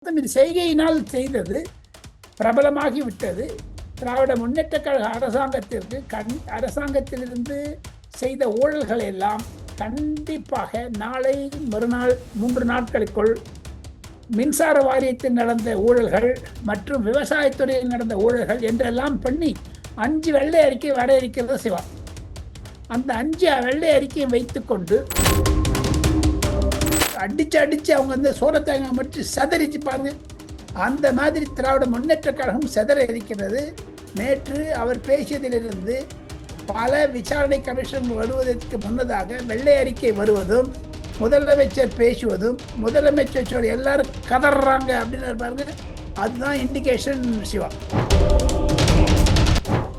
இது செய்கையினால் செய்தது பிரபலமாகிவிட்டது. திராவிட முன்னேற்ற கழக அரசாங்கத்திலிருந்து செய்த ஊழல்கள் எல்லாம் கண்டிப்பாக நாளை மறுநாள் 3 நாட்களுக்குள் மின்சார வாரியத்தில் நடந்த ஊழல்கள் மற்றும் விவசாயத்துறையில் நடந்த ஊழல்கள் என்றெல்லாம் பண்ணி 5 வெள்ளை அறிக்கை வர இருக்கிறது சிவா. அந்த 5 வெள்ளை அறிக்கையை வைத்துக்கொண்டு அடிச்சு அவங்க சோளத்தேங்காய் மட்டும் செதறிச்சு பாருங்க. அந்த மாதிரி திராவிட முன்னேற்ற கழகம் செதற இருக்கிறது. நேற்று அவர் பேசியதிலிருந்து பல விசாரணை கமிஷன் வருவதற்கு முன்னதாக வெள்ளை அறிக்கை வருவதும் முதலமைச்சர் பேசுவதும் முதலமைச்சர் எல்லாரும் கதறாங்க அப்படின்னு பாருங்க. அதுதான் இண்டிகேஷன் சிவா.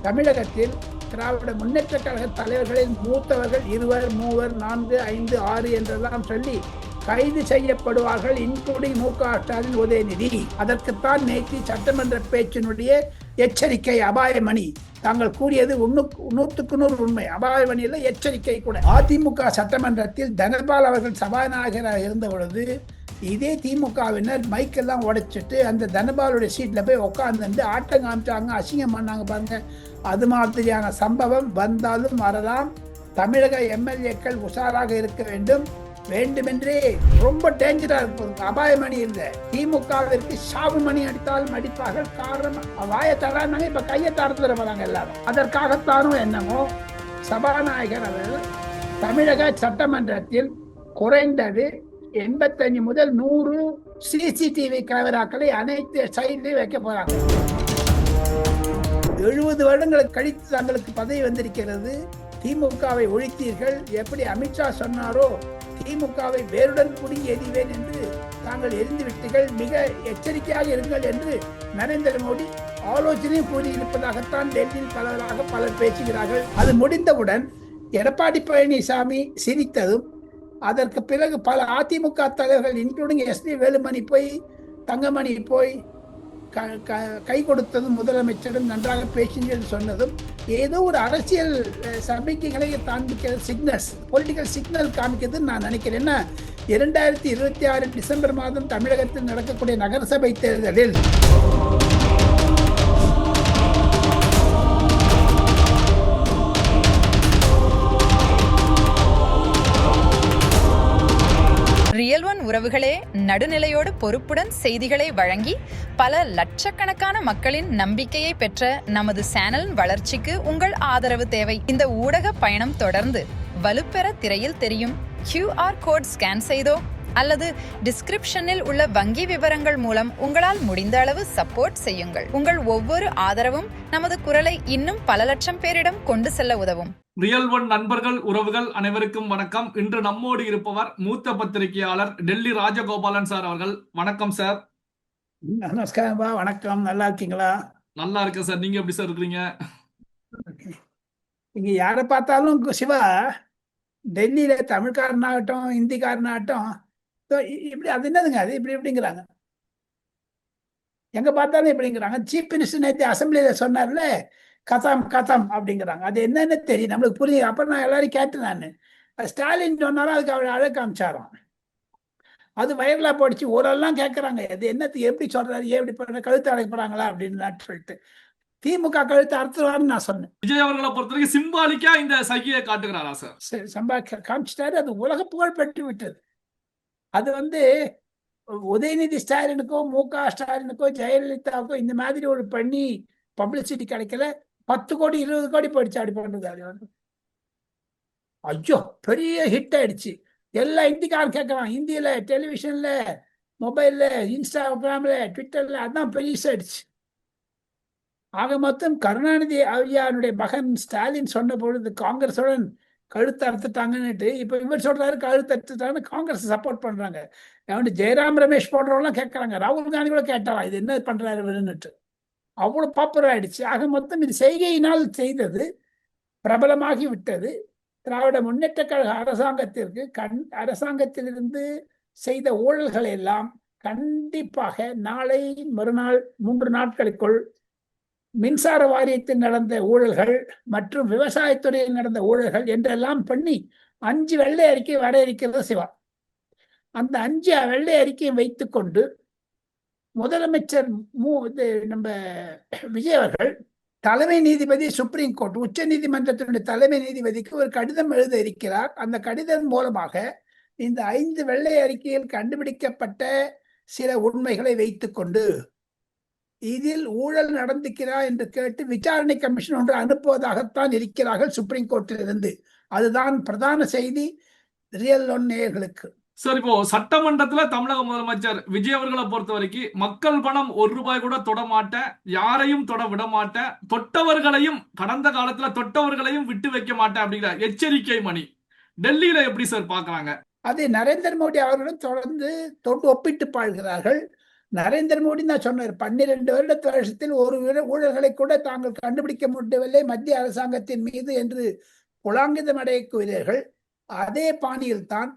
தமிழகத்தில் திராவிட முன்னேற்ற கழக தலைவர்களின் மூத்தவர்கள் 2, 3, 4, 5, 6 என்றெல்லாம் சொல்லி கைது செய்யப்படுவார்கள், இன்க்ளூடிங் மு.க. ஸ்டாலின், உதயநிதி. அதற்குத்தான் நேற்று சட்டமன்ற பேச்சினுடைய எச்சரிக்கை, அபாயமணி. தாங்கள் கூறியது 100க்கு 100 உண்மை. அபாயமணியில் எச்சரிக்கை கூட. அதிமுக சட்டமன்றத்தில் தனபால் அவர்கள் சபாநாயகராக இருந்த பொழுது இதே திமுகவினர் மைக்கெல்லாம் உடைச்சிட்டு அந்த தனபாலுடைய சீட்டில் போய் உட்காந்து ஆட்டம் காமிச்சாங்க, அசிங்கம் பண்ணாங்க பாருங்க. அது மாதிரியான சம்பவம் வந்தாலும் வரலாம். தமிழக எம்எல்ஏக்கள் உஷாராக இருக்க வேண்டும். வேண்டுமென்றே ரொம்ப டேஞ்சரா இருக்கும். அபாயமணி இல்லை, திமுகவிற்கு சாவு மணி அடித்தாலும் அடிப்பார்கள். காரணம் வாயை தராங்க, இப்ப கையை தாரத்துல வராங்க எல்லாரும். அதற்காகத்தானோ என்னமோ சபாநாயகர் அவர்கள் தமிழக சட்டமன்றத்தில் குறைந்தது 85 முதல் 100 சிசிடிவி கேமராக்களை அனைத்து சைட்லையும் வைக்க போறாங்க. 70 வருடங்களுக்கு கழித்து தங்களுக்கு பதவி வந்திருக்கிறது. திமுகவை ஒழித்தீர்கள், எப்படி அமித்ஷா சொன்னாரோ திமுகவை வேருடன் குடிங்கி எறிவேன் என்று தாங்கள் எரிந்துவிட்டீர்கள், மிக எச்சரிக்கையாக இருங்கள் என்று நரேந்திர மோடி ஆலோசனை கூறியிருப்பதாகத்தான் டெல்லியில் பலர் பேசுகிறார்கள். அது முடிந்தவுடன் எடப்பாடி பழனிசாமி சிரித்ததும் அதற்கு பிறகு பல அதிமுக தலைவர்கள் இன்க்ளூடிங் எஸ்.பி. வேலுமணி போய் தங்கமணி போய் கை கொடுத்ததும் முதலமைச்சரும் நன்றாக பேசுங்கள் சொன்னதும் ஏதோ ஒரு அரசியல் சமிக்கைகளை காண்பிக்கிறது, சிக்னல்ஸ், பொலிட்டிக்கல் சிக்னல் காமிக்கிறது நான் நினைக்கிறேன். 2026 டிசம்பர் மாதம் தமிழகத்தில் நடக்கக்கூடிய நகரசபை தேர்தலில் ரியல் ஒன் உறவுகளே, நடுநிலையோடு பொறுப்புடன் செய்திகளை வழங்கி பல லட்சக்கணக்கான மக்களின் நம்பிக்கையை பெற்ற நமது சேனலின் வளர்ச்சிக்கு உங்கள் ஆதரவு தேவை. இந்த ஊடக பயணம் தொடர்ந்து வலுப்பெற திரையில் தெரியும் QR கோட் ஸ்கேன் செய்தோ அல்லது டிஸ்கிரிப்ஷனில் உள்ள வங்கி விவரங்கள் மூலம் உங்களால் முடிந்த அளவு சப்போர்ட் செய்யுங்கள். உங்கள் ஒவ்வொரு ஆதரவும் நமது குரலை இன்னும் பல லட்சம் பேரிடம் கொண்டு செல்ல உதவும். ரியல் ஒன் நண்பர்கள், உறவுகள் அனைவருக்கும் வணக்கம். இன்று நம்மோடு இருப்பவர் மூத்த பத்திரிகையாளர் டெல்லி ராஜகோபாலன் சார் அவர்கள். வணக்கம் சார். நமஸ்காரம்பா, வணக்கம். நல்லா இருக்கீங்களா? நல்லா இருக்கேன் சார். நீங்க எப்படி சார் இருக்கிறீங்க? இங்க யாரை பார்த்தாலும் சிவா, டெல்லியில தமிழ்காரனாகட்டும் ஹிந்திக்காரனாகட்டும் இப்படி அது என்னதுங்க, அது இப்படி இப்படிங்கிறாங்க. எங்க பார்த்தாலும் இப்படிங்கிறாங்க. சீஃப் மினிஸ்டர் நேற்று அசம்பிளியில சொன்னார்ல, கதம் கதம் அப்படிங்கிறாங்க. அது என்னன்னு தெரியும், நம்மளுக்கு புரியுது. அப்புறம் நான் எல்லாரும் கேட்டேன். நான் ஸ்டாலின் சொன்னாலும் அதுக்கு அவரை அழகு காமிச்சாராம். அது வைரலா போடுச்சு. ஓரெல்லாம் கேட்கறாங்க, அது என்னத்துக்கு எப்படி சொல்றாரு, எப்படி பண்ற, கழுத்து அடைக்கப்படுறாங்களா அப்படின்னு சொல்லிட்டு. திமுக கழுத்து அறுத்துவாருன்னு நான் சொன்னேன். விஜய் அவர்களை பொறுத்த வரைக்கும் சிம்பாலிக்கா இந்த சகியை காட்டுகிறாரா சார்? காமிச்சிட்டாரு. அது உலக புகழ் பெற்று விட்டது. அது உதயநிதி ஸ்டாலினுக்கோ மு.க. ஸ்டாலினுக்கோ ஜெயலலிதாவுக்கோ இந்த மாதிரி ஒரு பண்ணி பப்ளிசிட்டி கிடைக்கல. 10 கோடி 20 கோடி போயிடுச்சு. அப்படி பண்றது ஐயோ பெரிய ஹிட் ஆயிடுச்சு. எல்லா இந்திக்காரும் கேட்கறான். இந்தியில டெலிவிஷன்ல, மொபைல்ல, இன்ஸ்டாகிராம்ல, ட்விட்டர்ல அதான் பெரிய ஆயிடுச்சு. ஆக மொத்தம் கருணாநிதி ஐயானுடைய மகன் ஸ்டாலின் சொன்ன பொழுது காங்கிரஸுடன் கழுத்து அறுத்துட்டாங்கன்னுட்டு இப்ப இவர் சொல்றாரு கழுத்து அறுத்துட்டாங்கன்னு காங்கிரஸ் சப்போர்ட் பண்றாங்க. ஜெயராம் ரமேஷ் போன்றவங்களாம் கேட்கறாங்க. ராகுல் காந்தி கூட கேட்டாராம், இது என்ன பண்றாரு இவருன்னுட்டு. அவ்வளவு பாப்புலர் ஆயிடுச்சு. ஆக மொத்தம் இது செய்கையினால் செய்தது பிரபலமாகி விட்டது. திராவிட முன்னேற்ற கழக அரசாங்கத்திலிருந்து செய்த ஊழல்கள் எல்லாம் கண்டிப்பாக நாளை மறுநாள் 3 நாட்களுக்குள் மின்சார வாரியத்தில் நடந்த ஊழல்கள் மற்றும் விவசாயத்துறையில் நடந்த ஊழல்கள் என்றெல்லாம் பண்ணி 5 வெள்ளை அறிக்கை வர இருக்கிறது சிவா. அந்த 5 வெள்ளை அறிக்கையை வைத்துக்கொண்டு முதலமைச்சர் நம்ம விஜய் அவர்கள் தலைமை நீதிபதி, சுப்ரீம் கோர்ட், உச்ச நீதிமன்றத்தினுடைய தலைமை நீதிபதிக்கு ஒரு கடிதம் எழுத இருக்கிறார். அந்த கடிதம் மூலமாக இந்த 5 வெள்ளை அறிக்கையில் கண்டுபிடிக்கப்பட்ட சில உண்மைகளை வைத்துக்கொண்டு இதில் ஊழல் நடந்திருக்கிறா என்று கேட்டு விசாரணை கமிஷன் ஒன்று அனுப்புவதாகத்தான் இருக்கிறார்கள் சுப்ரீம் கோர்ட்டில் இருந்து. அதுதான் பிரதான செய்தி ரியல் ஒன் நேயர்களுக்கு. சார், இப்போ சட்டமன்றத்துல தமிழக முதலமைச்சர் விஜய் அவர்களை பொறுத்த வரைக்கும் மக்கள் பணம் ₹1 கூட தொட மாட்டேன், யாரையும் தொட விட மாட்டேன், தொட்டவர்களையும் கடந்த காலத்துல தொட்டவர்களையும் விட்டு வைக்க மாட்டேன் அப்படிங்கிற எச்சரிக்கை மணி டெல்லியில எப்படி சார் பாக்குறாங்க? அதை நரேந்திர மோடி அவர்களும் தொடர்ந்து ஒப்பிட்டு பாழ்கிறார்கள். நரேந்திர மோடி தான் சொன்னார், 12 வருஷத்தில் ஒரு ஊழல்களை கூட தாங்கள் கண்டுபிடிக்க முடியவில்லை மத்திய அரசாங்கத்தின் மீது என்று புலாங்கிதம் அடையக்கூடியவர்கள். அதே பாணியில் தான்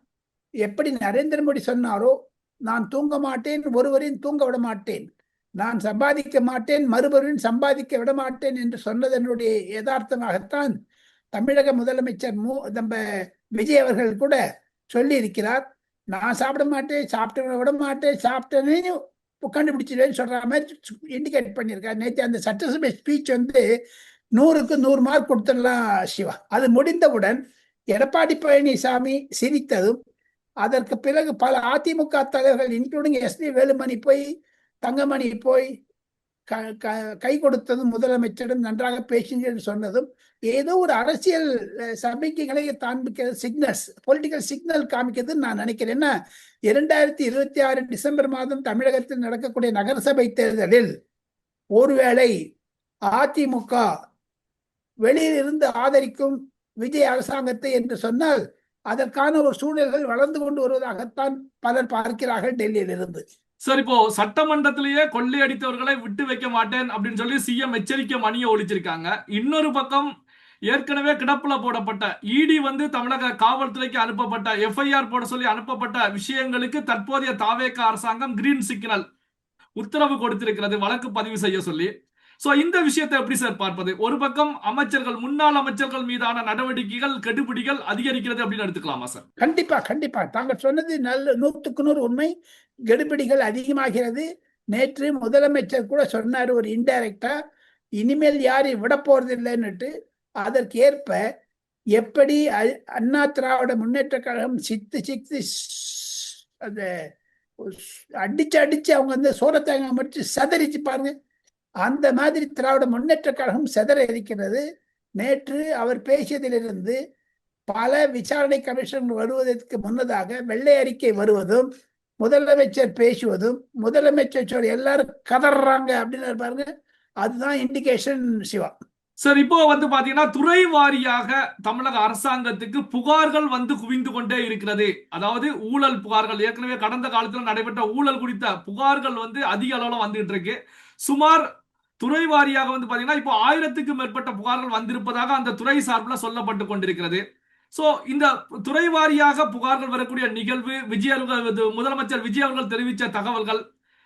எப்படி நரேந்திர மோடி சொன்னாரோ, நான் தூங்க மாட்டேன், ஒருவரையும் தூங்க விட மாட்டேன், நான் சம்பாதிக்க மாட்டேன், மறுபடியும் சம்பாதிக்க விட மாட்டேன் என்று சொன்னதனுடைய யதார்த்தமாகத்தான் தமிழக முதலமைச்சர் நம்ம விஜய் அவர்கள் கூட சொல்லி இருக்கிறார். நான் சாப்பிட மாட்டேன், சாப்பிட்ட விட மாட்டேன், சாப்பிட்டேன்னு கண்டுபிடிச்சிடுவேன்னு சொல்ற மாதிரி இண்டிகேட் பண்ணியிருக்காரு. நேற்று அந்த சட்டசபை ஸ்பீச் 100க்கு 100 மார்க் கொடுத்துடலாம் சிவா. அது முடிந்தவுடன் எடப்பாடி பழனிசாமி சிரித்ததும், அதற்கு பிறகு பல அதிமுக தலைவர்கள் இன்க்ளூடிங் எஸ்பி வேலுமணி போய், தங்கமணி போய் கை கொடுத்ததும், முதலமைச்சரும் நன்றாக பேசுங்கள் சொன்னதும், ஏதோ ஒரு அரசியல் சமிக்கைகளை காண்பிக்கிறது, சிக்னல்ஸ், பொலிட்டிக்கல் சிக்னல் காமிக்கிறதுன்னு நான் நினைக்கிறேன். 2026 டிசம்பர் மாதம் தமிழகத்தில் நடக்கக்கூடிய நகரசபை தேர்தலில் ஒருவேளை அதிமுக வெளியில் இருந்து ஆதரிக்கும் விஜய் அரசாங்கத்தை என்று சொன்னால் அதற்கான ஒரு சூழல்கள் வளர்ந்து கொண்டு வருவதாகத்தான் பலர் பார்க்கிறார்கள் டெல்லியில் இருந்து. சார், இப்போ சட்டமன்றத்திலேயே கொள்ளையடித்தவர்களை விட்டு வைக்க மாட்டேன் அப்படின்னு சொல்லி சிஎம் எச்சரிக்கை மணியை ஒழிச்சிருக்காங்க. இன்னொரு பக்கம் ஏற்கனவே கிடப்புல போடப்பட்ட இடி தமிழக காவல்துறைக்கு அனுப்பப்பட்ட எஃப்ஐஆர் போட சொல்லி அனுப்பப்பட்ட விஷயங்களுக்கு தற்போதைய தாவேக அரசாங்கம் கிரீன் சிக்னல் உத்தரவு கொடுத்திருக்கிறது வழக்கு பதிவு செய்ய சொல்லி. சோ இந்த விஷயத்தை எப்படி சார் பார்ப்பது? ஒரு பக்கம் அமைச்சர்கள், முன்னாள் அமைச்சர்கள் மீதான நடவடிக்கைகள், கெடுபிடிகள் அதிகரிக்கிறது அப்படின்னு எடுத்துக்கலாமா சார்? கண்டிப்பா கண்டிப்பா, தாங்கள் சொன்னது 100க்கு 100 உண்மை. கெடுபிடிகள் அதிகமாகிறது. நேற்று முதலமைச்சர் கூட சொன்னார் ஒரு இன்டைரக்டா, இனிமேல் யாரையும் விட போறது இல்லைன்னுட்டு. அதற்கு ஏற்ப எப்படி அண்ணா திராவிட முன்னேற்ற கழகம் சித்து அந்த அடிச்சு அவங்க சோரத்தாங்க மட்டும் சதறிச்சு பாருங்க, அந்த மாதிரி திராவிட முன்னேற்ற கழகம் செதற இருக்கிறது. நேற்று அவர் பேசியதிலிருந்து பல விசாரணை கமிஷன் வருவதற்கு முன்னதாக வெள்ளை அறிக்கை வருவதும், முதலமைச்சர் பேசுவதும், முதலமைச்சர் எல்லாரும் கதறாங்க அப்படின்னு பாருங்க, அதுதான் இண்டிகேஷன் சிவா. சார், இப்போ பாத்தீங்கன்னா துறை வாரியாக தமிழக அரசாங்கத்துக்கு புகார்கள் குவிந்து கொண்டே இருக்கிறது. அதாவது ஊழல் புகார்கள், ஏற்கனவே கடந்த காலத்தில் நடைபெற்ற ஊழல் குறித்த புகார்கள் அதிக அளவுல வந்துட்டு இருக்கு. சுமார் துறை வாரியாக பாத்தீங்கன்னா இப்போ 1000க்கும் மேற்பட்ட புகார்கள் வந்திருப்பதாக அந்த துறை சார்பில் சொல்லப்பட்டு கொண்டிருக்கிறது. சோ இந்த துறை வாரியாக புகார்கள் வரக்கூடிய நிகழ்வு, முதலமைச்சர் விஜய் அவர்கள் தெரிவித்த தகவல்கள்,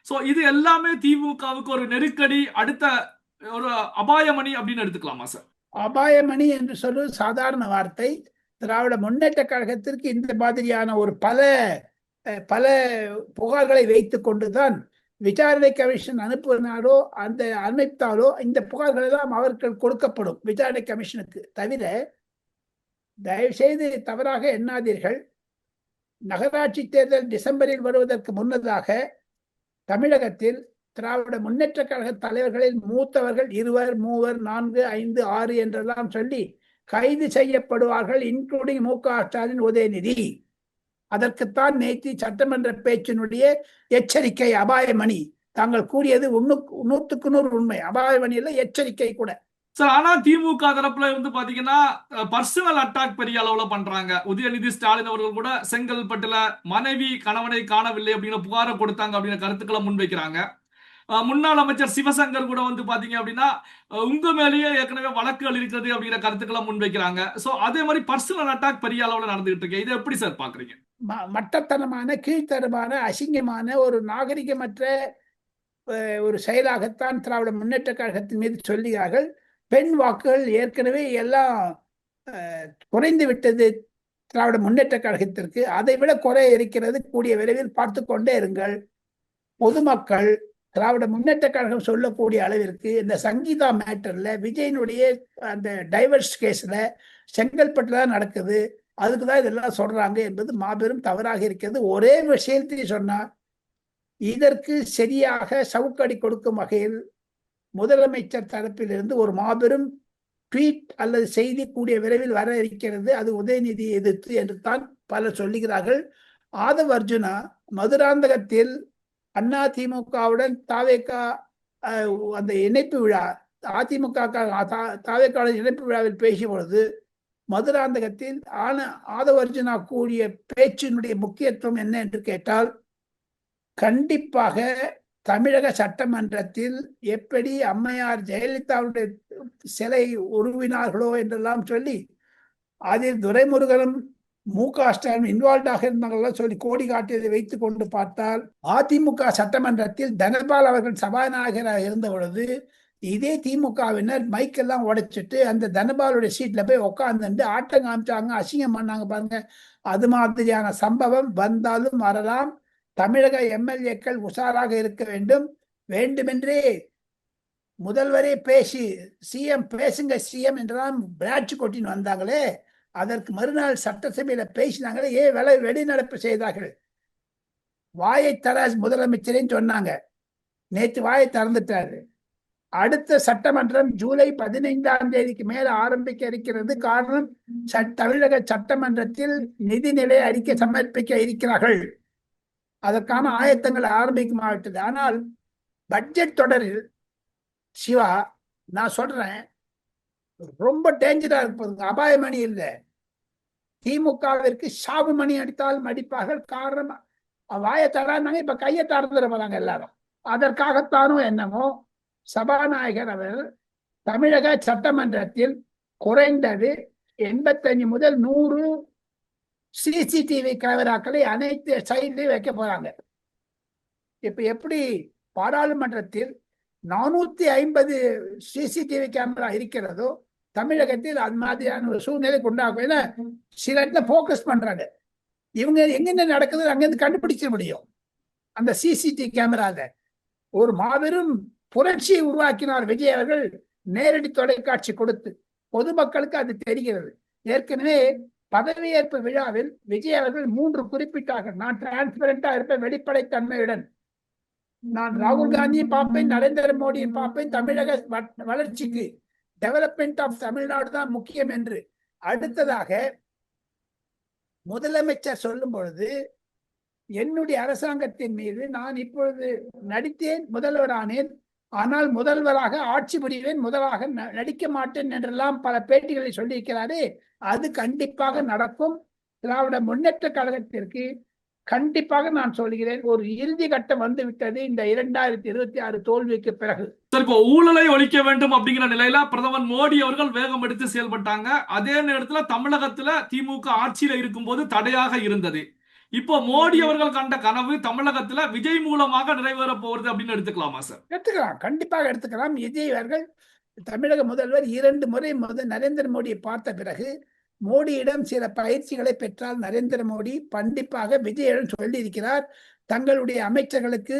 சோ இது எல்லாமே திமுகவுக்கு ஒரு நெருக்கடி, அடுத்த ஒரு அபாயமணி அப்படின்னு எடுத்துக்கலாமா சார்? அபாயமணி என்று சொல்வது சாதாரண வார்த்தை. திராவிட முன்னேற்ற கழகத்திற்கு இந்த மாதிரியான ஒரு பல புகார்களை வைத்துக் கொண்டுதான் விசாரணை கமிஷன் அனுப்பினாலோ அந்த அமைத்தாலோ இந்த புகார்கள் எல்லாம் அவர்கள் கொடுக்கப்படும் விசாரணை கமிஷனுக்கு. தவிர தயவு செய்து தவறாக எண்ணாதீர்கள், நகராட்சி தேர்தல் டிசம்பரில் வருவதற்கு முன்னதாக தமிழகத்தில் திராவிட முன்னேற்ற கழக தலைவர்களில் மூத்தவர்கள் 2, 3, 4, 5, 6 என்றெல்லாம் சொல்லி கைது செய்யப்படுவார்கள், இன்க்ளூடிங் மு.க.ஸ்டாலின், உதயநிதி. அதற்குத்தான் நேற்று சட்டமன்ற பேச்சினுடைய எச்சரிக்கை, அபாயமணி. தாங்கள் கூறியது 100க்கு 100 உண்மை. அபாயமணியில எச்சரிக்கை கூட சார். ஆனா திமுக தரப்புல பாத்தீங்கன்னா பர்சனல் அட்டாக் பெரிய அளவுல பண்றாங்க. உதயநிதி ஸ்டாலின் அவர்கள் கூட செங்கல்பட்டுல மனைவி கணவனை காணவில்லை அப்படின்னு புகாரை கொடுத்தாங்க அப்படின்னு கருத்துக்களை முன்வைக்கிறாங்க. முன்னாள் அமைச்சர் சிவசங்கர் கூட பாத்தீங்க அப்படின்னா உங்க மேலேயே ஏற்கனவே வழக்குகள் இருக்கிறது அப்படிங்கிற கருத்துக்களை முன்வைக்கிறாங்க. சோ அதே மாதிரி பர்சனல் அட்டாக் பெரிய அளவுல நடந்துகிட்டு இருக்கு. இதை எப்படி சார் பாக்குறீங்க? மட்டத்தனமான, கீழ்த்தரமான, அசிங்கமான, ஒரு நாகரிகமற்ற ஒரு செயலாகத்தான் திராவிட முன்னேற்ற கழகத்தின் மீது சொல்லுகிறார்கள். பெண் வாக்குகள் ஏற்கனவே எல்லாம் குறைந்து விட்டது திராவிட முன்னேற்ற கழகத்திற்கு. அதை விட குறை இருக்கிறது, கூடிய விரைவில் பார்த்து கொண்டே இருங்கள். பொதுமக்கள் திராவிட முன்னேற்ற கழகம் சொல்லக்கூடிய அளவிற்கு இந்த சங்கீதா மேட்டர்ல விஜயனுடைய அந்த டைவர்ஸ் கேஸ்ல செங்கல்பட்டுல தான் நடக்குது, அதுக்குதான் இதெல்லாம் சொல்றாங்க என்பது மாபெரும் தவறாக இருக்கிறது. ஒரே விஷயத்தையும் சொன்னா இதற்கு சரியாக சவுக்கடி கொடுக்கும் வகையில் முதலமைச்சர் தரப்பிலிருந்து ஒரு மாபெரும் ட்வீட் அல்லது செய்தி கூடிய விரைவில் வர இருக்கிறது. அது உதயநிதியை எதிர்த்து என்று தான் பலர் சொல்லுகிறார்கள். ஆதவ் அர்ஜுனா மதுராந்தகத்தில் அதிமுகவுடன் தாவேகா அந்த இணைப்பு விழா, அதிமுக தாவேகா இணைப்பு விழாவில் பேசிய பொழுது மதுராந்தகத்தில் ஆதவ் அர்ஜுனா கூடிய பேச்சினுடைய முக்கியத்துவம் என்ன என்று கேட்டால், கண்டிப்பாக தமிழக சட்டமன்றத்தில் எப்படி அம்மையார் ஜெயலலிதாவுடைய சிலை உருவினார்களோ என்றெல்லாம் சொல்லி அதில் துரைமுருகனும் மு.க.ஸ்டாலின் இன்வால்வ்டாக இருந்தாங்களோ சொல்லி கோடி காட்டியதை வைத்துக் கொண்டு பார்த்தால், அதிமுக சட்டமன்றத்தில் தனபால் அவர்கள் சபாநாயகராக இருந்த பொழுது இதே திமுகவினர் மைக்கெல்லாம் உடைச்சிட்டு அந்த தனபாலுடைய சீட்ல போய் உட்கார்ந்து ஆட்டம் காமிச்சாங்க, அசிங்கம் பண்ணாங்க பாருங்க. அது மாதிரியான சம்பவம் வந்தாலும் வரலாம். தமிழக எம்எல்ஏக்கள் உஷாராக இருக்க வேண்டும். வேண்டுமென்றே முதல்வரே பேசி சிஎம் பேசுங்க சிஎம் என்றெல்லாம் பிராட்சி கொட்டின்னு வந்தாங்களே, அதற்கு மறுநாள் சட்டசபையில பேசினாங்களே, வெளிநடப்பு செய்தார்கள். வாயை தர முதலமைச்சரேன்னு சொன்னாங்க, நேற்று வாயை திறந்துட்டாரு. அடுத்த சட்டமன்றம் ஜூலை 15ஆம் தேதிக்கு மேல ஆரம்பிக்க இருக்கிறது. காரணம், தமிழக சட்டமன்றத்தில் நிதிநிலை அறிக்கை சமர்ப்பிக்க இருக்கிறார்கள். அதற்கான ஆயத்தங்கள் ஆரம்பிக்குமாவிட்டது. ஆனால் பட்ஜெட் தொடரில் சிவா நான் சொல்றேன், ரொம்ப டேஞ்சரா இருப்பது. அபாயமணி இல்லை, திமுகவிற்கு சாவு மணி அடித்தாலும் அடிப்பார்கள். காரணம், வாயை தராங்க, இப்ப கையை திறந்துட போறாங்க எல்லாரும். அதற்காகத்தானோ என்னமோ சபாநாயகர் அவர் தமிழக சட்டமன்றத்தில் குறைந்தது 85 முதல் 100 சிசிடிவி கேமராக்களை அனைத்து சைட்லையும் வைக்க போறாங்க. இப்ப எப்படி பாராளுமன்றத்தில் 450 சிசிடிவி கேமரா இருக்கிறதோ, தமிழகத்தில் அது மாதிரியான ஒரு சூழ்நிலை உண்டாகும். ஏன்னா சில இடத்துல போக்கஸ் பண்றாங்க, இவங்க எங்கென்ன நடக்குது அங்கிருந்து கண்டுபிடிக்க முடியும். அந்த சிசிடிவி கேமரால ஒரு மாபெரும் புரட்சியை உருவாக்கினார் விஜய் அவர்கள், நேரடி தொலைக்காட்சி கொடுத்து. பொதுமக்களுக்கு அது தெரிகிறது. ஏற்கனவே பதவியேற்பு விழாவில் விஜய் அவர்கள் 3 குறிப்பிட்டார்கள். நான் டிரான்ஸ்பரண்டா இருப்பேன், வெளிப்படைத்தன்மையுடன். நான் ராகுல் காந்தியும் பார்ப்பேன், நரேந்திர மோடியும் பார்ப்பேன், தமிழக வளர்ச்சிக்கு டெவலப்மெண்ட் ஆஃப் தமிழ்நாடு தான் முக்கியம் என்று. அடுத்ததாக முதலமைச்சர் சொல்லும் பொழுது, என்னுடைய அரசாங்கத்தின் மீது நான் இப்பொழுது நடித்தேன், முதல்வரானேன், ஆனால் முதல்வராக ஆட்சி புரிவேன், முதலாக நடிக்க மாட்டேன் என்றெல்லாம் பல பேட்டிகளை சொல்லியிருக்கிறாரே, அது கண்டிப்பாக நடக்கும். திராவிட முன்னேற்ற கழகத்திற்கு கண்டிப்பாக நான் சொல்கிறேன், ஒரு இறுதி கட்டம் வந்து விட்டது இந்த 2026 தோல்விக்கு பிறகு. இப்போ ஊழலை ஒழிக்க வேண்டும் அப்படிங்கிற நிலையில பிரதமர் மோடி அவர்கள் வேகம் எடுத்து செயல்பட்டாங்க. அதே நேரத்துல தமிழகத்துல திமுக ஆட்சியில இருக்கும்போது தடையாக இருந்தது. இப்போ மோடி அவர்கள் கண்ட கனவு தமிழகத்துல விஜய் மூலமாக நிறைவேற போறது அப்படின்னு எடுத்துக்கலாமா சார்? எடுத்துக்கலாம், கண்டிப்பாக எடுத்துக்கலாம். விஜய் அவர்கள் தமிழக முதல்வர் 2 முறை நரேந்திர மோடியை பார்த்த பிறகு மோடியிடம் சில பயிற்சிகளை பெற்றால் நரேந்திர மோடி கண்டிப்பாக விஜயிடம் சொல்லியிருக்கிறார். தங்களுடைய அமைச்சர்களுக்கு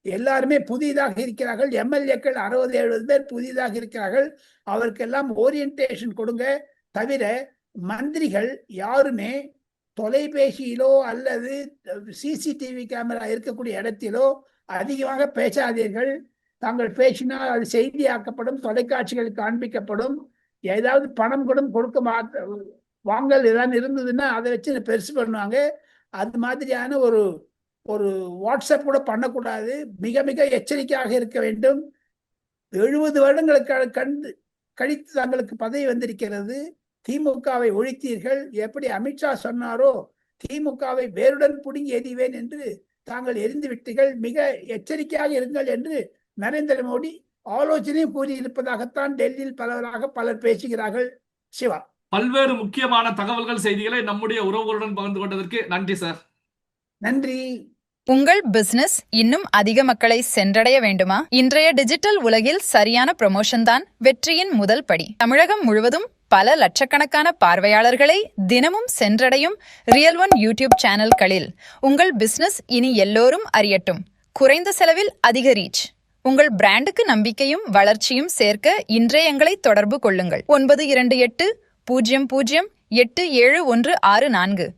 எல்லாருமே புதிதாக இருக்கிறார்கள், எம்எல்ஏக்கள் 60-70 பேர் புதிதாக இருக்கிறார்கள், அவருக்கெல்லாம் ஓரியன்டேஷன் கொடுங்க. தவிர மந்திரிகள் யாருமே தொலைபேசியிலோ அல்லது சிசிடிவி கேமரா இருக்கக்கூடிய இடத்திலோ அதிகமாக பேசாதீர்கள். தாங்கள் பேசினால் அது செய்தியாக்கப்படும், தொலைக்காட்சிகளுக்கு காண்பிக்கப்படும். ஏதாவது பணம் கூட கொடுக்க வாங்கல் ஏதாவது இருந்ததுன்னா அதை வச்சு பெருசு பண்ணுவாங்க. அது மாதிரியான ஒரு வாட்ஸ்அப் கூட பண்ணக்கூடாது. மிக மிக எச்சரிக்கையாக இருக்க வேண்டும். 70 வருடங்களுக்கு கழித்து தங்களுக்கு பதவி வந்திருக்கிறது. திமுகவை ஒழித்தீர்கள், எப்படி அமித்ஷா சொன்னாரோ திமுகவை வேருடன் புடுங்கி எறிவேன் என்று தாங்கள் எரிந்து விட்டீர்கள், மிக எச்சரிக்கையாக இருங்கள் என்று நரேந்திர மோடி ஆலோசனையும் கூறியிருப்பதாகத்தான் டெல்லியில் பலர் பேசுகிறார்கள். சிவா, பல்வேறு முக்கியமான தகவல்கள், செய்திகளை நம்முடைய உறவுகளுடன் பகிர்ந்து கொண்டதற்கு நன்றி சார். நன்றி. உங்கள் பிசினஸ் இன்னும் அதிக மக்களை சென்றடைய வேண்டுமா? இன்றைய டிஜிட்டல் உலகில் சரியான ப்ரமோஷன் தான் வெற்றியின் முதல் படி. தமிழகம் முழுவதும் பல லட்சக்கணக்கான பார்வையாளர்களை தினமும் சென்றடையும் ரியல் ஒன் யூடியூப் சேனல்களில் உங்கள் பிசினஸ் இனி எல்லோரும் அறியட்டும். குறைந்த செலவில் அதிக ரீச். உங்கள் பிராண்டுக்கு நம்பிக்கையும் வளர்ச்சியும் சேர்க்க இன்றைய எங்களை தொடர்பு கொள்ளுங்கள். 9280087164.